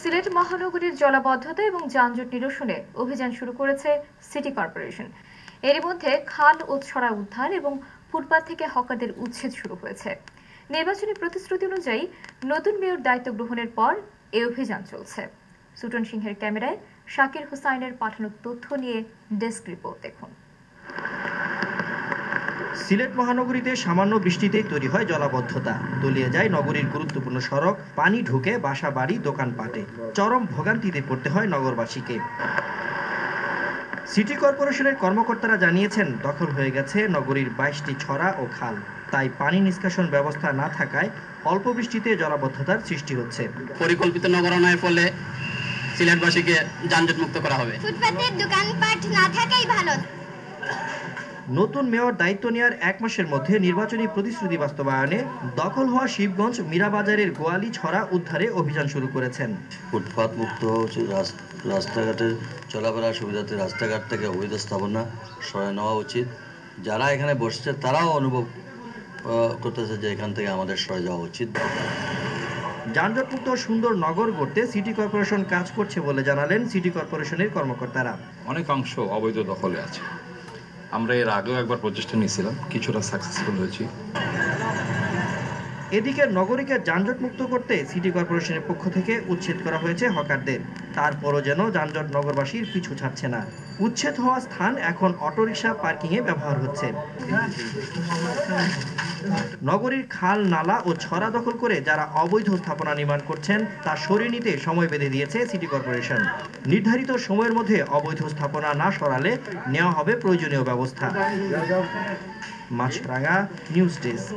সিলেট মহানগরীর জলাবদ্ধতা এবং যানজট নিরসনে অভিযান শুরু করেছে সিটি কর্পোরেশন। এরই মধ্যে খাল ও ছড়া উদ্ধার এবং ফুটপাত থেকে হকারদের উচ্ছেদ শুরু হয়েছে। নির্বাচনী প্রতিশ্রুতি অনুযায়ী নতুন মেয়র দায়িত্ব গ্রহণের পর এই অভিযান চলছে। সুটন সিংহের ক্যামেরায় শাকির হুসাইনের পাঠানো তথ্য নিয়ে ডেস্ক রিপোর্ট দেখুন। সিলেট মহানগরীতে সামান্য বৃষ্টিতেই তৈরি হয় জলাবদ্ধতা, তলিয়ে যায় নগরীর গুরুত্বপূর্ণ সড়ক, পানি ঢুকে বাসা বাড়ি দোকানপাটে, চরম ভোগান্তিতে পড়তে হয় নগরবাসীকে। সিটি কর্পোরেশনের কর্মকর্তারা জানিয়েছেন, দখল হয়ে গেছে নগরীর 22টি ছড়া ও খাল। তাই পানি নিষ্কাশন ব্যবস্থা না থাকায় অল্প বৃষ্টিতে জলাবদ্ধতার সৃষ্টি হচ্ছে। পরিকল্পিত নগরায়নের ফলে সিলেটবাসীকে যানজট মুক্ত করা হবে। ফুটপাতের দোকানপাট না থাকাই ভালো। নতুন মেয়র দায়িত্ব নেওয়ার 1 মাসের মধ্যে নির্বাচনী প্রতিশ্রুতি বাস্তবায়নে দখল হওয়া শিবগঞ্জ মীরাবাজারের গোয়ালি ছড়া উদ্ধারে অভিযান শুরু করেছেন। ফুটপাত মুক্ত হচ্ছে, রাস্তাঘাটের চলাফেরার সুবিধাতে রাস্তাঘাট থেকে অবৈধ স্থাপনা সরায় নেওয়া উচিত। যারা এখানে বসছে তারাও অনুভব করতেছে যে এখান থেকে আমাদের সরে যাওয়া উচিত। যানজটমুক্ত সুন্দর নগর গড়তে সিটি কর্পোরেশন কাজ করছে বলে জানালেন সিটি কর্পোরেশনের কর্মকর্তারা। অনেক অংশ অবৈধ দখলে আছে। আমরা এর আগেও একবার প্রচেষ্টা নিয়েছিলাম, কিছুটা সাকসেসফুল হয়েছি। এদিকে নগরীকে যানজট মুক্ত করতে সিটি কর্পোরেশনের পক্ষ থেকে উচ্ছেদ করা হয়েছে হকারদের। তারপরও যেন যানজট নগরবাসীর পিছু ছাড়ছে না। উচ্ছেদ হওয়া স্থান এখন অটোরিকশা পার্কিংয়ে ব্যবহার হচ্ছে। নগরীর খাল, নালা ও ছড়া দখল করে যারা অবৈধ স্থাপনা নির্মাণ করছেন তা সরিয়ে নিতে সময় বেঁধে দিয়েছে সিটি কর্পোরেশন। নির্ধারিত সময়ের মধ্যে অবৈধ স্থাপনা না সরালে নেওয়া হবে প্রয়োজনীয় ব্যবস্থা। মাছরাঙা নিউজ ডেস্ক।